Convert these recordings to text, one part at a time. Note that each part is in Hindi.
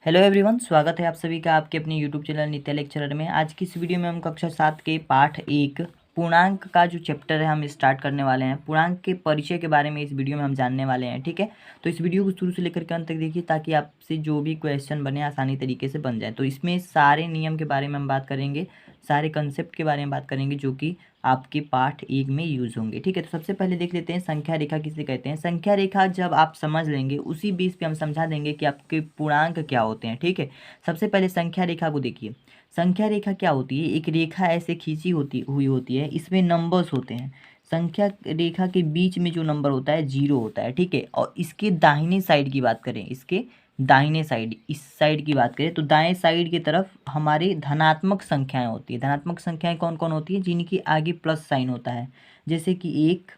हेलो एवरीवन, स्वागत है आप सभी का आपके अपने यूट्यूब चैनल नित्य लेक्चरर में। आज की इस वीडियो में हम कक्षा 7 के पाठ 1 पूर्णांक का जो चैप्टर है हम स्टार्ट करने वाले हैं। पूर्णांक के परिचय के बारे में इस वीडियो में हम जानने वाले हैं। ठीक है, तो इस वीडियो को शुरू से लेकर के अंत तक देखिए ताकि आपसे जो भी क्वेश्चन बने आसानी तरीके से बन जाए। तो इसमें सारे नियम के बारे में हम बात करेंगे, सारे कंसेप्ट के बारे में बात करेंगे जो कि आपके पाठ 1 में यूज होंगे। ठीक है, तो सबसे पहले देख लेते हैं संख्या रेखा किसे कहते हैं। संख्या रेखा जब आप समझ लेंगे उसी बेस पे हम समझा देंगे कि आपके पूर्णांक क्या होते हैं। ठीक है, सबसे पहले संख्या रेखा को देखिए। संख्या रेखा क्या होती है? एक रेखा ऐसे खींची होती है, इसमें नंबर्स होते हैं। संख्या रेखा के बीच में जो नंबर होता है 0 होता है। ठीक है, और इसके दाहिने साइड की बात करें, इसके दाहिने साइड, इस साइड की बात करें तो दाएं साइड की तरफ हमारी धनात्मक संख्याएं होती है। धनात्मक संख्याएं कौन कौन होती है? जिनकी आगे प्लस साइन होता है, जैसे कि 1,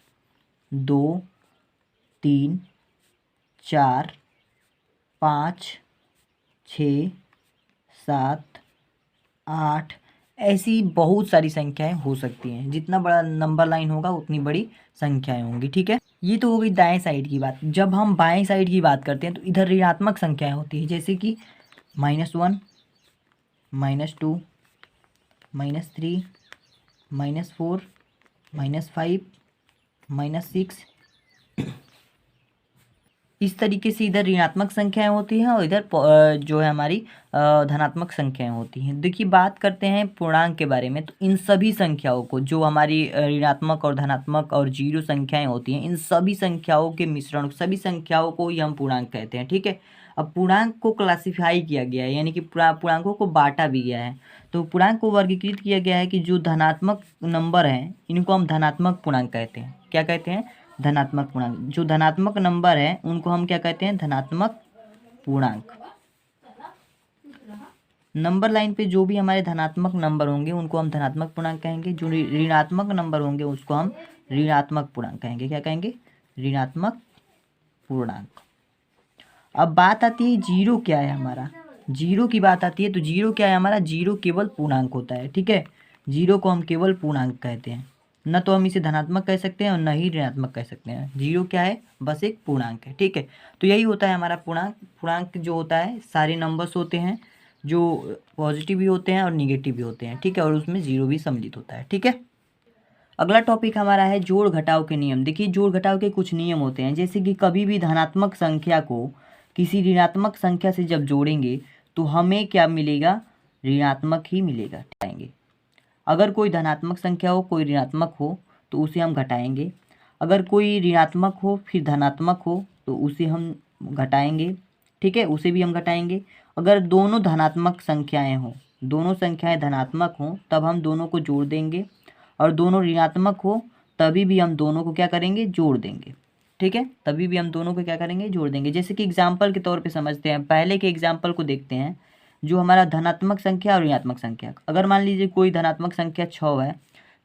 2, 3, 4, 5, 6, 7, 8, ऐसी बहुत सारी संख्याएं हो सकती हैं। जितना बड़ा नंबर लाइन होगा उतनी बड़ी संख्याएं होंगी। ठीक है, ये तो हो गई दाएं साइड की बात। जब हम बाएं साइड की बात करते हैं तो इधर ऋणात्मक संख्याएं होती है, जैसे कि -1, -2, -3, -4, -5, -6। इस तरीके से इधर ऋणात्मक संख्याएं होती हैं और इधर जो है हमारी धनात्मक संख्याएं होती हैं। देखिए, बात करते हैं पूर्णांक के बारे में, तो इन सभी संख्याओं को, जो हमारी ऋणात्मक और धनात्मक और जीरो संख्याएं होती हैं, इन सभी संख्याओं के मिश्रण, सभी संख्याओं को ही हम पूर्णांक कहते हैं। ठीक है, अब पूर्णांक को क्लासिफाई किया गया है, यानी कि पूर्णांकों को बांटा भी गया है। तो पूर्णांक को वर्गीकृत किया गया है कि जो धनात्मक नंबर हैं इनको हम धनात्मक पूर्णांक कहते हैं। क्या कहते हैं? धनात्मक पूर्णांक। जो धनात्मक नंबर है उनको हम क्या कहते हैं? धनात्मक पूर्णांक। नंबर लाइन पे जो भी हमारे धनात्मक नंबर होंगे उनको हम धनात्मक पूर्णांक कहेंगे। जो ऋणात्मक नंबर होंगे उसको हम ऋणात्मक पूर्णांक कहेंगे। क्या कहेंगे? ऋणात्मक पूर्णांक। अब बात आती है जीरो क्या है हमारा। जीरो की बात आती है तो जीरो क्या है हमारा? जीरो केवल पूर्णांक होता है। ठीक है, जीरो को हम केवल पूर्णांक कहते हैं। न तो हम इसे धनात्मक कह सकते हैं और न ही ऋणात्मक कह सकते हैं। जीरो क्या है? बस एक पूर्णांक है। ठीक है, तो यही होता है हमारा पूर्णांक। पूर्णांक जो होता है सारे नंबर्स होते हैं जो पॉजिटिव भी होते हैं और निगेटिव भी होते हैं। ठीक है, और उसमें जीरो भी सम्मिलित होता है। ठीक है, अगला टॉपिक हमारा है जोड़ घटाव के नियम। देखिए, जोड़ घटाव के कुछ नियम होते हैं, जैसे कि कभी भी धनात्मक संख्या को किसी ऋणात्मक संख्या से जब जोड़ेंगे तो हमें क्या मिलेगा? ऋणात्मक ही मिलेगा। घटाएंगे। अगर कोई धनात्मक संख्या हो, कोई ऋणात्मक हो, तो उसे हम घटाएंगे। अगर कोई ऋणात्मक हो फिर धनात्मक हो तो उसे हम घटाएंगे। ठीक है, उसे भी हम घटाएंगे। अगर दोनों धनात्मक संख्याएं हों, दोनों संख्याएं धनात्मक हों, तब हम दोनों को जोड़ देंगे। और दोनों ऋणात्मक हो तभी भी हम दोनों को क्या करेंगे? जोड़ देंगे। ठीक है, तभी भी हम दोनों को क्या करेंगे? जोड़ देंगे। जैसे कि एग्जाम्पल के तौर पे समझते हैं, पहले के एग्जाम्पल को देखते हैं। जो हमारा धनात्मक संख्या और ऋणात्मक संख्या, अगर मान लीजिए कोई धनात्मक संख्या 6 है,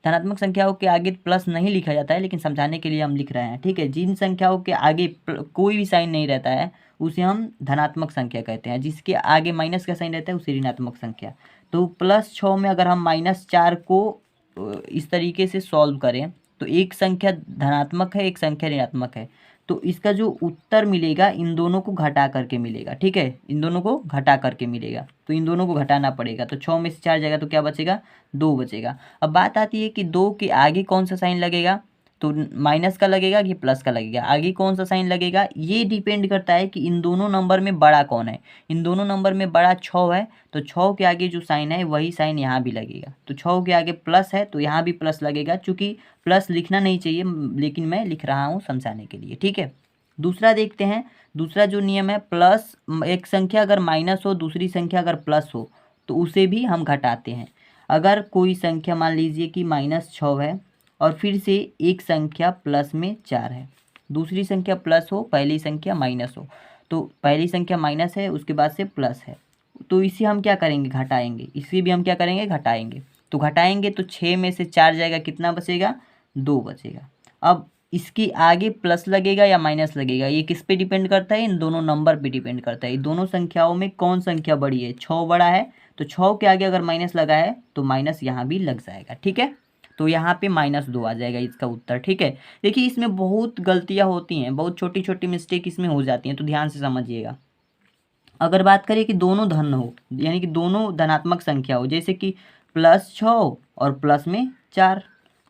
धनात्मक संख्याओं के आगे प्लस नहीं लिखा जाता है, लेकिन समझाने के लिए हम लिख रहे हैं। ठीक है, जिन संख्याओं के आगे कोई भी साइन नहीं रहता है उसे हम धनात्मक संख्या कहते हैं। जिसके आगे माइनस का साइन रहता है उसे ऋणात्मक संख्या। तो +6 में अगर हम -4 को इस तरीके से सॉल्व करें तो एक संख्या धनात्मक है, एक संख्या ऋणात्मक है, तो इसका जो उत्तर मिलेगा इन दोनों को घटा करके मिलेगा। ठीक है, इन दोनों को घटा करके मिलेगा, तो इन दोनों को घटाना पड़ेगा। तो 6 में से 4 जाएगा तो क्या बचेगा? 2 बचेगा। अब बात आती है कि 2 के आगे कौन सा साइन लगेगा, तो माइनस का लगेगा कि प्लस का लगेगा, आगे कौन सा साइन लगेगा, ये डिपेंड करता है कि इन दोनों नंबर में बड़ा कौन है। इन दोनों नंबर में बड़ा 6 है, तो 6 के आगे जो साइन है वही साइन यहाँ भी लगेगा। तो 6 के आगे प्लस है तो यहाँ भी प्लस लगेगा। चूंकि प्लस लिखना नहीं चाहिए, लेकिन मैं लिख रहा हूँ समझाने के लिए। ठीक है, दूसरा देखते हैं। दूसरा जो नियम है, प्लस एक संख्या अगर माइनस हो, दूसरी संख्या अगर प्लस हो, तो उसे भी हम घटाते हैं। अगर कोई संख्या मान लीजिए कि -6 है और फिर से एक संख्या प्लस में 4 है, दूसरी संख्या प्लस हो, पहली संख्या माइनस हो, तो पहली संख्या माइनस है उसके बाद से प्लस है, तो इसे हम क्या करेंगे? घटाएंगे। इसे भी हम क्या करेंगे? घटाएंगे। तो घटाएंगे तो 6 में से 4 जाएगा, कितना बचेगा? 2 बचेगा। अब इसके आगे प्लस लगेगा या माइनस लगेगा, ये किस पे डिपेंड करता है? इन दोनों नंबर पे डिपेंड करता है। इन दोनों संख्याओं में कौन संख्या बड़ी है? 6 बड़ा है, तो 6 के आगे अगर माइनस लगा है तो माइनस यहाँ भी लग जाएगा। ठीक है, तो यहाँ पे -2 आ जाएगा इसका उत्तर। ठीक है, देखिए इसमें बहुत गलतियाँ होती हैं, बहुत छोटी छोटी मिस्टेक इसमें हो जाती हैं, तो ध्यान से समझिएगा। अगर बात करें कि दोनों धन हो, यानी कि दोनों धनात्मक संख्या हो, जैसे कि +6 और प्लस में 4,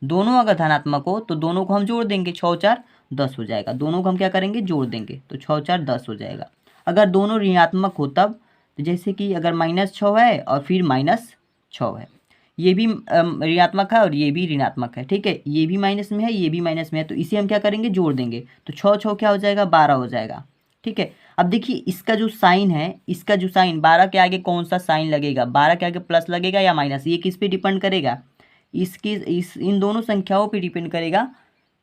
दोनों अगर धनात्मक हो तो दोनों को हम जोड़ देंगे, 6 4 10 हो जाएगा। दोनों को हम क्या करेंगे, जोड़ देंगे, तो 6 4 10 हो जाएगा। अगर दोनों ऋणात्मक हो तब, तो जैसे कि अगर -6 है और फिर -6 है, ये भी ऋणात्मक है और ये भी ऋणात्मक है, ठीक है, ये भी माइनस में है, ये भी माइनस में है, तो इसे हम क्या करेंगे, जोड़ देंगे, तो 6 6 क्या हो जाएगा, 12 हो जाएगा, ठीक है। अब देखिए इसका जो साइन है, इसका जो साइन 12 के आगे कौन सा साइन लगेगा, 12 के आगे प्लस लगेगा या माइनस, ये किस पे डिपेंड करेगा, इन दोनों संख्याओं पे डिपेंड करेगा,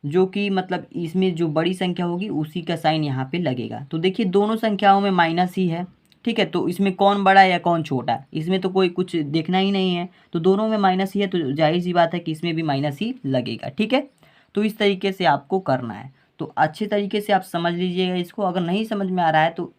जो कि मतलब इसमें जो बड़ी संख्या होगी उसी का साइन यहाँ पे लगेगा। तो देखिए दोनों संख्याओं में माइनस ही है, ठीक है, तो इसमें कौन बड़ा है या कौन छोटा है, इसमें तो कोई कुछ देखना ही नहीं है, तो दोनों में माइनस ही है, तो जाहिर सी बात है कि इसमें भी माइनस ही लगेगा, ठीक है। तो इस तरीके से आपको करना है, तो अच्छे तरीके से आप समझ लीजिएगा इसको। अगर नहीं समझ में आ रहा है तो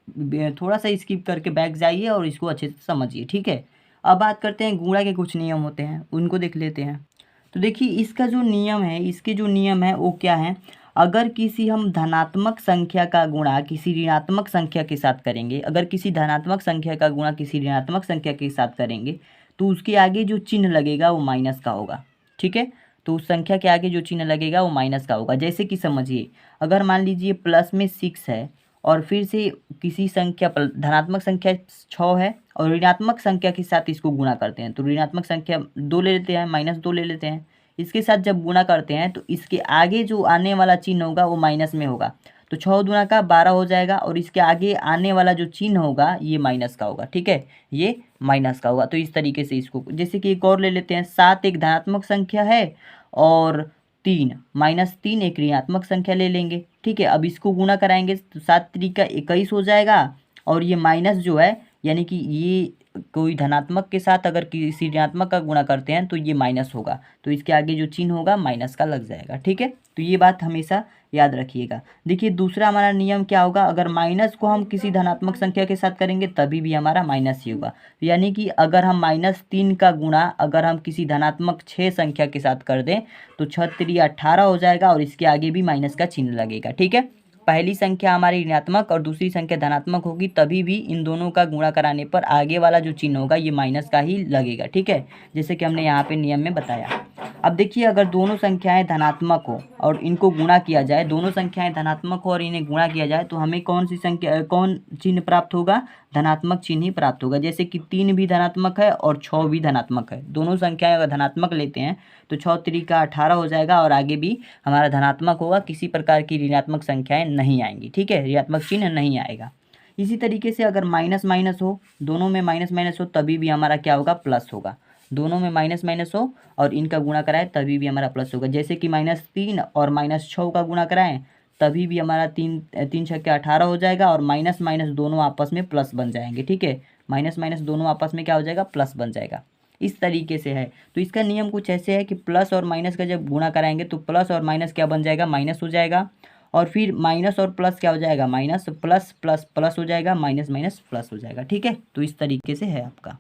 थोड़ा सा स्किप करके बैक जाइए और इसको अच्छे से समझिए, ठीक है। अब बात करते हैं गुणा के कुछ नियम होते हैं, उनको देख लेते हैं। तो देखिए इसका जो नियम है, इसके जो नियम है वो क्या है, अगर किसी हम धनात्मक संख्या का गुणा किसी ऋणात्मक संख्या के साथ करेंगे, अगर किसी धनात्मक संख्या का गुणा किसी ऋणात्मक संख्या के साथ करेंगे तो उसके आगे जो चिन्ह लगेगा वो माइनस का होगा, ठीक है। तो उस संख्या के आगे जो चिन्ह लगेगा वो माइनस का होगा। जैसे कि समझिए, अगर मान लीजिए प्लस में 6 है और फिर से किसी संख्या पर धनात्मक संख्या 6 है और ऋणात्मक संख्या के साथ इसको गुणा करते हैं, तो ऋणात्मक संख्या 2 ले लेते हैं, -2 ले लेते हैं, इसके साथ जब गुणा करते हैं तो इसके आगे जो आने वाला चिन्ह होगा वो माइनस में होगा, तो 6 दूना का 12 हो जाएगा और इसके आगे आने वाला जो चिन्ह होगा ये माइनस का होगा, ठीक है, ये माइनस का होगा। तो इस तरीके से इसको, जैसे कि एक और ले लेते हैं, 7 एक धनात्मक संख्या है और 3 -3 एक ऋणात्मक संख्या ले लेंगे, ठीक है। अब इसको गुणा कराएंगे तो 7 3 का 21 हो जाएगा और ये माइनस जो है, यानी कि ये कोई धनात्मक के साथ अगर किसी ऋणात्मक का गुणा करते हैं तो ये माइनस होगा, तो इसके आगे जो चिन्ह होगा माइनस का लग जाएगा, ठीक है। तो ये बात हमेशा याद रखिएगा। देखिए दूसरा हमारा नियम क्या होगा, अगर माइनस को हम किसी धनात्मक संख्या के साथ करेंगे तभी भी हमारा माइनस ही होगा, यानी कि अगर हम -3 का गुणा अगर हम किसी धनात्मक 6 संख्या के साथ कर दें तो 6 3 18 हो जाएगा और इसके आगे भी माइनस का चिन्ह लगेगा, ठीक है। पहली संख्या हमारी ऋणात्मक और दूसरी संख्या धनात्मक होगी, तभी भी इन दोनों का गुणा कराने पर आगे वाला जो चिन्ह होगा ये माइनस का ही लगेगा, ठीक है, जैसे कि हमने यहाँ पे नियम में बताया। अब देखिए अगर दोनों संख्याएं धनात्मक हो और इनको गुणा किया जाए, दोनों संख्याएं धनात्मक हो और इन्हें गुणा किया जाए तो हमें कौन सी संख्या, कौन चिन्ह प्राप्त होगा, धनात्मक चिन्ह ही प्राप्त होगा। जैसे कि 3 भी धनात्मक है और 6 भी धनात्मक है, दोनों संख्याएं अगर धनात्मक लेते हैं तो 6 3 का 18 हो जाएगा और आगे भी हमारा धनात्मक होगा, किसी प्रकार की ऋणात्मक संख्याएं नहीं आएंगी, ठीक है, ऋणात्मक चिन्ह नहीं आएगा। इसी तरीके से अगर माइनस माइनस हो, दोनों में माइनस माइनस हो तभी भी हमारा क्या होगा, प्लस होगा, दोनों में माइनस माइनस हो और इनका गुणा कराएं तभी भी हमारा प्लस होगा। जैसे कि -3 और -6 का गुणा कराएं तभी भी हमारा 3 3 6 18 हो जाएगा और माइनस माइनस दोनों आपस में प्लस बन जाएंगे, ठीक है, माइनस माइनस दोनों आपस में क्या हो जाएगा, प्लस बन जाएगा। इस तरीके से है। तो इसका नियम कुछ ऐसे है कि प्लस और माइनस का जब गुणा कराएंगे तो प्लस और माइनस क्या बन जाएगा, माइनस हो जाएगा, और फिर माइनस और प्लस क्या हो जाएगा, माइनस प्लस प्लस प्लस हो जाएगा, माइनस माइनस प्लस हो जाएगा, ठीक है। तो इस तरीके से है आपका।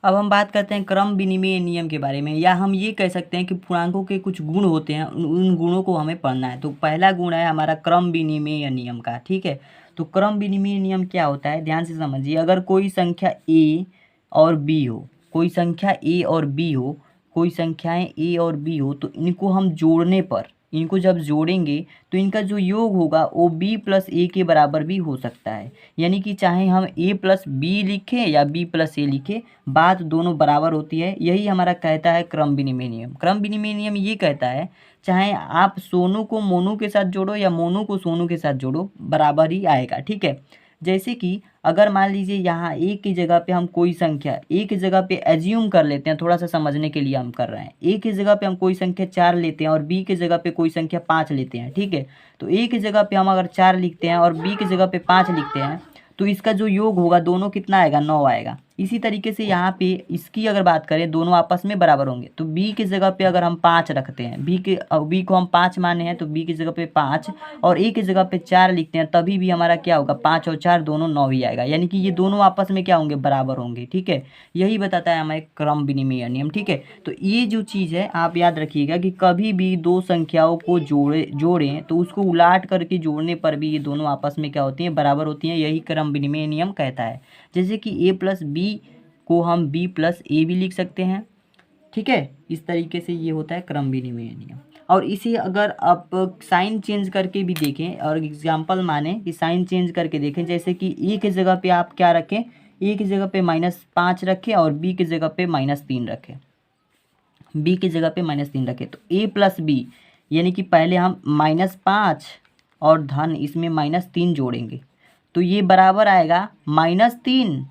अब हम बात करते हैं क्रम विनिमय नियम के बारे में, या हम ये कह सकते हैं कि पूर्णांकों के कुछ गुण होते हैं, उन गुणों को हमें पढ़ना है। तो पहला गुण है हमारा क्रम विनिमय नियम का, ठीक है। तो क्रम विनिमय नियम क्या होता है, ध्यान से समझिए। अगर कोई संख्या ए और बी हो, कोई संख्या ए और बी हो, कोई संख्याएं ए और बी हो, तो इनको हम जोड़ने पर, इनको जब जोड़ेंगे तो इनका जो योग होगा वो बी प्लस ए के बराबर भी हो सकता है, यानी कि चाहे हम ए प्लस बी लिखें या बी प्लस ए लिखें, बात दोनों बराबर होती है। यही हमारा कहता है क्रम विनिमय नियम। क्रम विनिमय नियम ये कहता है चाहे आप सोनू को मोनू के साथ जोड़ो या मोनू को सोनू के साथ जोड़ो, बराबर ही आएगा, ठीक है। जैसे कि अगर मान लीजिए यहाँ ए की जगह पे हम कोई संख्या, ए की जगह पे एज्यूम कर लेते हैं, थोड़ा सा समझने के लिए हम कर रहे हैं, ए की जगह पे हम कोई संख्या 4 लेते हैं और बी की जगह पे कोई संख्या 5 लेते हैं, ठीक है। तो ए की जगह पे हम अगर 4 लिखते हैं और बी की जगह पे 5 लिखते हैं तो इसका जो योग होगा दोनों कितना आएगा, 9 आएगा। इसी तरीके से यहाँ पे इसकी अगर बात करें, दोनों आपस में बराबर होंगे, तो b की जगह पे अगर हम 5 रखते हैं, b को हम 5 माने हैं, तो b की जगह पे 5 और a की जगह पे 4 लिखते हैं, तभी भी हमारा क्या होगा, 5 और 4 दोनों 9 ही आएगा, यानी कि ये दोनों आपस में क्या होंगे, बराबर होंगे। ठीक है, यही बताता है हमारे क्रम विनिमय नियम। ठीक है, तो ये जो चीज़ है आप याद रखिएगा कि कभी भी दो संख्याओं को जोड़ें तो उसको उलाट करके जोड़ने पर भी ये दोनों आपस में क्या होती हैं, बराबर होती हैं। यही क्रम विनिमय नियम कहता है। जैसे कि a प्लस बी को हम b प्लस ए भी लिख सकते हैं। ठीक है, इस तरीके से ये होता है क्रम विनिमय नियम। और इसे अगर आप साइन चेंज करके भी देखें और एग्जाम्पल माने कि साइन चेंज करके देखें, जैसे कि a की जगह पे आप क्या रखें, a की जगह पे -5 रखें और b की जगह पे -3 रखें, b की जगह पे -3 रखें, तो a प्लस बी यानी कि पहले हम -5 और धन इसमें -3 जोड़ेंगे, तो ये बराबर आएगा -3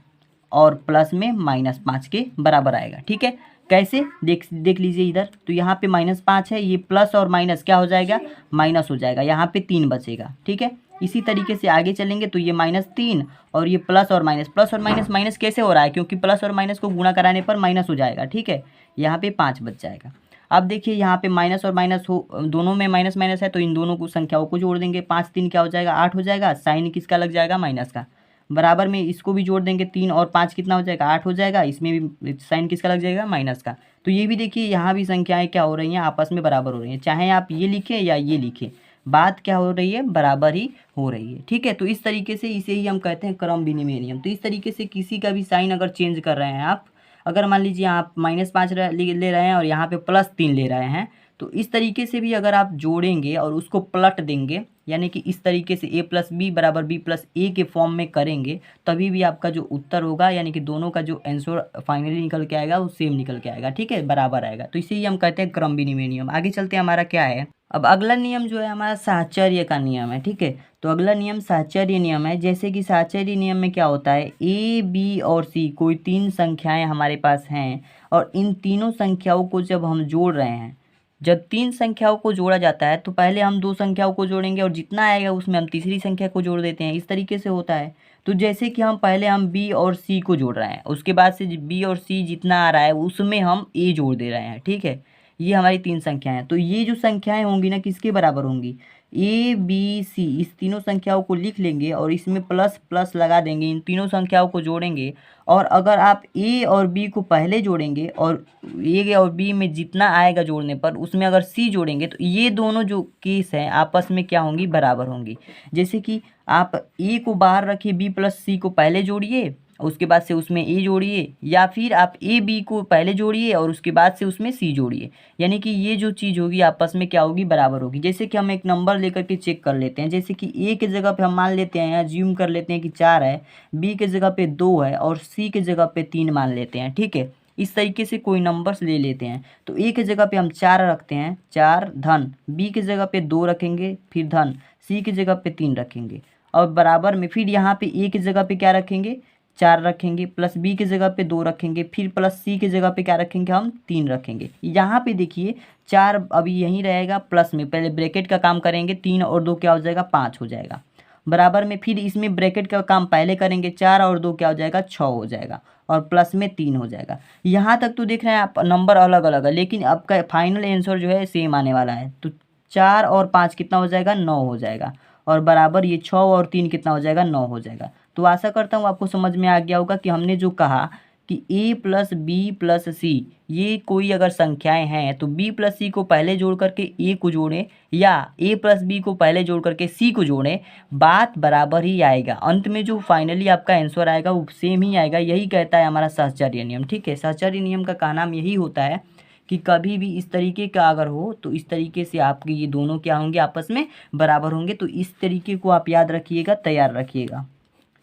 और प्लस में -5 के बराबर आएगा। ठीक है, कैसे देख लीजिए इधर, तो यहाँ पे -5 है, ये प्लस और माइनस क्या हो जाएगा, माइनस हो जाएगा, यहाँ पे 3 बचेगा। ठीक है, इसी तरीके से आगे चलेंगे तो ये -3 और ये प्लस और माइनस माइनस कैसे हो रहा है, क्योंकि प्लस और माइनस को गुणा कराने पर माइनस हो जाएगा। ठीक है, यहाँ पे 5 बच जाएगा। अब देखिए यहाँ पे माइनस और माइनस हो, दोनों में माइनस माइनस है, तो इन दोनों को संख्याओं को जोड़ देंगे, 5 3 क्या हो जाएगा, 8 हो जाएगा, साइन किसका लग जाएगा, माइनस का। बराबर में इसको भी जोड़ देंगे, 3 और 5 कितना हो जाएगा, 8 हो जाएगा, इसमें भी साइन किसका लग जाएगा, माइनस का। तो ये भी देखिए यहाँ भी संख्याएं क्या हो रही हैं, आपस में बराबर हो रही हैं, चाहे आप ये लिखें या ये लिखें, बात क्या हो रही है, बराबर ही हो रही है। ठीक है, तो इस तरीके से इसे ही हम कहते हैं क्रम विनिमय नियम। तो इस तरीके से किसी का भी साइन अगर चेंज कर रहे हैं आप, अगर मान लीजिए आप -5 ले रहे हैं और यहाँ पे +3 ले रहे हैं, तो इस तरीके से भी अगर आप जोड़ेंगे और उसको पलट देंगे, यानी कि इस तरीके से a प्लस बी बराबर b प्लस ए के फॉर्म में करेंगे, तभी भी आपका जो उत्तर होगा, यानी कि दोनों का जो आंसर फाइनली निकल के आएगा वो सेम निकल के आएगा। ठीक है, बराबर आएगा। तो इसे ही हम कहते हैं क्रम विनिमय नियम। आगे चलते हैं, हमारा क्या है, अब अगला नियम जो है हमारा साहचर्य का नियम है। ठीक है, तो अगला नियम साहचर्य नियम है। जैसे कि साहचर्य नियम में क्या होता है, a b और c कोई 3 संख्याएं हमारे पास हैं और इन तीनों संख्याओं को जब हम जोड़ रहे हैं, जब 3 संख्याओं को जोड़ा जाता है तो पहले हम 2 संख्याओं को जोड़ेंगे और जितना आएगा उसमें हम तीसरी संख्या को जोड़ देते हैं, इस तरीके से होता है। तो जैसे कि हम पहले हम b और c को जोड़ रहे हैं, उसके बाद से b और c जितना आ रहा है उसमें हम a जोड़ दे रहे हैं। ठीक है, ये हमारी 3 संख्याएं हैं, तो ये जो संख्याएं होंगी ना किसके बराबर होंगी, a b c, इस तीनों संख्याओं को लिख लेंगे और इसमें प्लस प्लस लगा देंगे, इन तीनों संख्याओं को जोड़ेंगे। और अगर आप a और b को पहले जोड़ेंगे और a और b में जितना आएगा जोड़ने पर उसमें अगर c जोड़ेंगे, तो ये दोनों जो केस हैं आपस में क्या होंगी, बराबर होंगी। जैसे कि आप a को बाहर रखिए, b प्लस c को पहले जोड़िए, उसके बाद से उसमें a जोड़िए, या फिर आप a b को पहले जोड़िए और उसके बाद से उसमें c जोड़िए, यानी कि ये जो चीज़ होगी आपस में क्या होगी, बराबर होगी। जैसे कि हम एक नंबर लेकर के चेक कर लेते हैं, जैसे कि a की जगह पे हम मान लेते हैं, अज्यूम कर लेते हैं कि 4 है, b की जगह पे 2 है और c की जगह पे 3 मान लेते हैं। ठीक है, इस तरीके से कोई नंबर्स ले लेते हैं, तो a की जगह पे हम 4 रखते हैं, 4 धन, b की जगह पे 2 रखेंगे, फिर धन, c की जगह पे 3 रखेंगे, और बराबर में फिर यहाँ पे a की जगह पे क्या रखेंगे, 4 रखेंगे, प्लस b की जगह पे 2 रखेंगे, फिर प्लस c की जगह पे क्या रखेंगे, हम 3 रखेंगे। यहाँ पे देखिए 4 अभी यहीं रहेगा, प्लस में पहले ब्रैकेट का काम करेंगे, 3 और 2 क्या हो जाएगा, 5 हो जाएगा। बराबर में फिर इसमें ब्रैकेट का काम पहले करेंगे, 4 और 2 क्या हो जाएगा, 6 हो जाएगा, और प्लस में 3 हो जाएगा। यहाँ तक तो देख रहे हैं आप नंबर अलग अलग है, लेकिन आपका फाइनल आंसर जो है सेम आने वाला है। तो 4 और 5 कितना हो जाएगा, 9 हो जाएगा, और बराबर ये 6 और 3 कितना हो जाएगा, 9 हो जाएगा। तो आशा करता हूँ आपको समझ में आ गया होगा कि हमने जो कहा कि a प्लस बी प्लस सी, ये कोई अगर संख्याएं हैं तो b प्लस सी को पहले जोड़ करके a को जोड़ें या a प्लस बी को पहले जोड़ करके c को जोड़ें, बात बराबर ही आएगा। अंत में जो फाइनली आपका आंसर आएगा वो सेम ही आएगा। यही कहता है हमारा साहचर्य नियम। ठीक है, साहचर्य नियम का कहना यही होता है कि कभी भी इस तरीके का अगर हो तो इस तरीके से आपके ये दोनों क्या होंगे, आपस में बराबर होंगे। तो इस तरीके को आप याद रखिएगा, तैयार रखिएगा।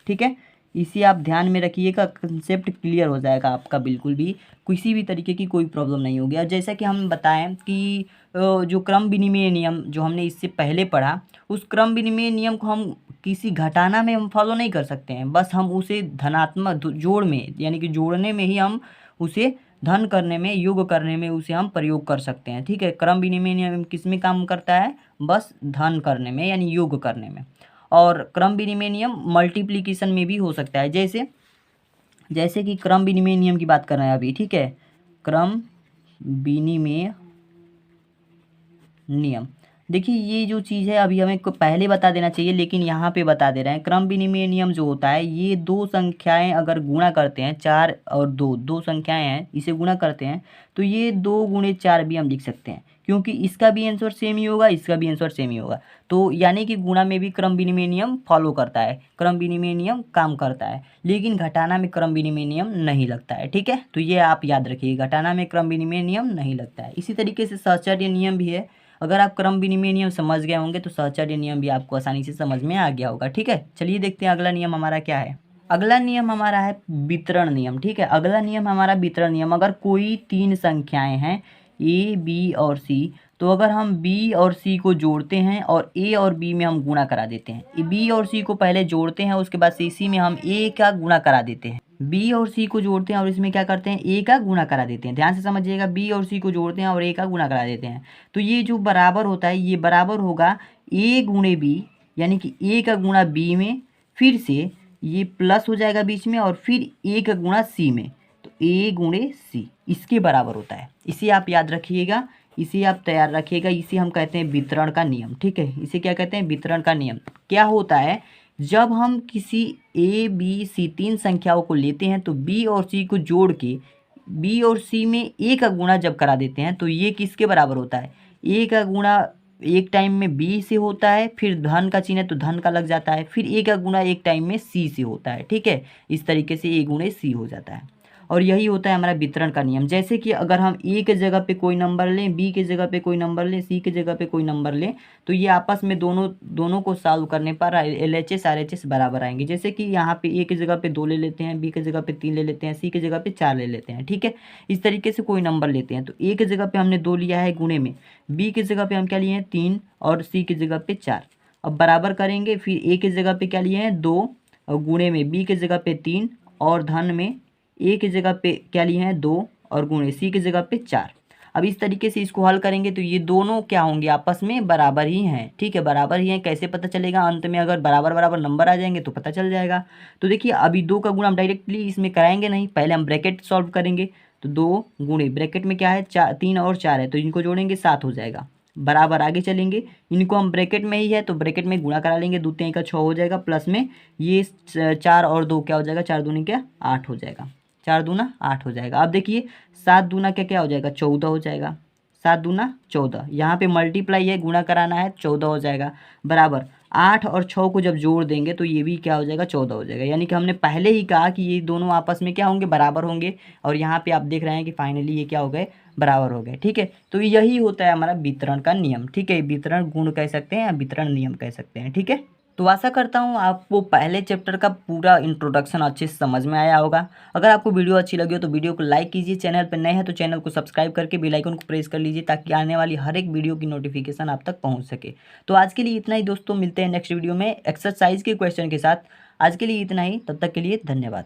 ठीक है, इसे आप ध्यान में रखिएगा, कंसेप्ट क्लियर हो जाएगा आपका, बिल्कुल भी किसी भी तरीके की कोई प्रॉब्लम नहीं होगी। और जैसा कि हम बताएं कि जो क्रम विनिमय नियम जो हमने इससे पहले पढ़ा, उस क्रम विनिमय नियम को हम किसी घटाना में हम फॉलो नहीं कर सकते हैं, बस हम उसे धनात्मक जोड़ में यानी कि जोड़ने में ही हम उसे धन करने में, योग करने में उसे हम प्रयोग कर सकते हैं। ठीक है, क्रम विनिमय नियम किस में काम करता है, बस धन करने में यानी योग करने में। और क्रम विनिमय नियम मल्टीप्लिकेशन में भी हो सकता है। जैसे जैसे कि क्रम विनिमय नियम की बात कर रहे हैं अभी, ठीक है, क्रम विनिमय नियम। देखिए ये जो चीज़ है अभी हमें को पहले बता देना चाहिए, लेकिन यहाँ पे बता दे रहे हैं। क्रम विनिमय नियम जो होता है, ये दो संख्याएं अगर गुणा करते हैं, 4 और 2, दो संख्याएं हैं, इसे गुणा करते हैं तो ये 2 गुणे 4 भी हम लिख सकते हैं, क्योंकि इसका भी आंसर सेम ही होगा, इसका भी आंसर सेम ही होगा। तो यानी कि गुणा में भी क्रम विनिमय नियम फॉलो करता है, क्रम विनिमय नियम काम करता है, लेकिन घटाना में क्रम विनिमय नियम नहीं लगता है, ठीक है। तो ये आप याद रखिए, घटाना में क्रम विनिमय नियम नहीं लगता है। इसी तरीके से सहचर्य नियम भी है। अगर आप क्रम विनिमय नियम समझ गए होंगे तो सहचर्य नियम भी आपको आसानी से समझ में आ गया होगा, ठीक है। चलिए देखते हैं अगला नियम हमारा क्या है। अगला नियम हमारा है वितरण नियम, ठीक है। अगला नियम हमारा वितरण नियम। अगर कोई 3 संख्याएं हैं ए, बी और सी, तो अगर हम बी और सी को जोड़ते हैं और ए और बी में हम गुणा करा देते हैं, बी और सी को पहले जोड़ते हैं, उसके बाद सी में हम ए का गुणा करा देते हैं, बी और सी को जोड़ते हैं और इसमें क्या करते हैं, ए का गुणा करा देते हैं। ध्यान से समझिएगा, बी और सी को जोड़ते हैं और ए का गुणा करा देते हैं, तो ये जो बराबर होता है, ये बराबर होगा ए गुणे बी, यानी कि ए का गुणा बी में, फिर से ये प्लस हो जाएगा बीच में, और फिर ए का गुणा सी में, तो ए गुणे सी इसके बराबर होता है। इसे आप याद रखिएगा, इसे आप तैयार रखिएगा। इसे हम कहते हैं वितरण का नियम, ठीक है। इसे क्या कहते हैं, वितरण का नियम। क्या होता है, जब हम किसी ए बी सी 3 संख्याओं को लेते हैं तो बी और सी को जोड़ के बी और सी में ए का गुणा जब करा देते हैं तो ये किसके बराबर होता है, ए का गुणा एक टाइम में बी से होता है, फिर धन का चिन्ह है तो धन का लग जाता है, फिर ए का गुणा एक टाइम में सी से होता है, ठीक है। इस तरीके से ए गुणे सी हो जाता है, और यही होता है हमारा वितरण का नियम। जैसे कि अगर हम ए के जगह पे कोई नंबर लें, बी के जगह पे कोई नंबर लें, सी के जगह पे कोई नंबर लें, तो ये आपस में दोनों को सॉल्व करने पर LHS RHS बराबर आएंगे। जैसे कि यहाँ पे ए की जगह पे 2 ले लेते हैं, बी की जगह पे 3 ले लेते हैं, सी की जगह पे 4 ले लेते हैं, ठीक है। इस तरीके से कोई नंबर लेते हैं, तो ए की जगह पे हमने 2 लिया है गुणे में, बी की जगह पे हम क्या लिए हैं 3, और सी की जगह पे 4। अब बराबर करेंगे, फिर ए की जगह पे क्या लिए हैं 2, और गुणे में बी की जगह पे 3, और धन में ए की जगह पे क्या लिए हैं 2, और गुणे सी की जगह पे 4। अब इस तरीके से इसको हल करेंगे तो ये दोनों क्या होंगे, आपस में बराबर ही हैं, ठीक है, बराबर ही हैं। कैसे पता चलेगा, अंत में अगर बराबर बराबर नंबर आ जाएंगे तो पता चल जाएगा। तो देखिए अभी 2 का गुणा हम डायरेक्टली इसमें कराएंगे नहीं, पहले हम ब्रैकेट सॉल्व करेंगे। तो 2 गुणे ब्रैकेट में क्या है 3 और 4 है, तो इनको जोड़ेंगे 7 हो जाएगा। बराबर आगे चलेंगे, इनको हम ब्रैकेट में ही है तो ब्रैकेट में गुणा करा लेंगे, 2 3 का 6 हो जाएगा, प्लस में ये 4 और 2 क्या हो जाएगा, 4 दूनी क्या 8 हो जाएगा, 4 दूना 8 हो जाएगा। अब देखिए 7 दूना क्या क्या हो जाएगा, 14 हो जाएगा, 7 दूना 14, यहाँ पे मल्टीप्लाई है, गुणा कराना है, 14 हो जाएगा, बराबर 8 और 6 को जब जोड़ देंगे तो ये भी क्या हो जाएगा 14 हो जाएगा। यानी कि हमने पहले ही कहा कि ये दोनों आपस में क्या होंगे, बराबर होंगे, और यहाँ पे आप देख रहे हैं कि फाइनली ये क्या हो गए, बराबर हो गए, ठीक है। तो यही होता है हमारा वितरण का नियम, ठीक है। वितरण गुण कह सकते हैं या वितरण नियम कह सकते हैं, ठीक है। तो आशा करता हूँ आपको पहले चैप्टर का पूरा इंट्रोडक्शन अच्छे से समझ में आया होगा। अगर आपको वीडियो अच्छी लगी हो तो वीडियो को लाइक कीजिए, चैनल पर नए हैं तो चैनल को सब्सक्राइब करके बेल आइकन को प्रेस कर लीजिए, ताकि आने वाली हर एक वीडियो की नोटिफिकेशन आप तक पहुँच सके। तो आज के लिए इतना ही दोस्तों, मिलते हैं नेक्स्ट वीडियो में एक्सरसाइज के क्वेश्चन के साथ। आज के लिए इतना ही, तब तक के लिए धन्यवाद।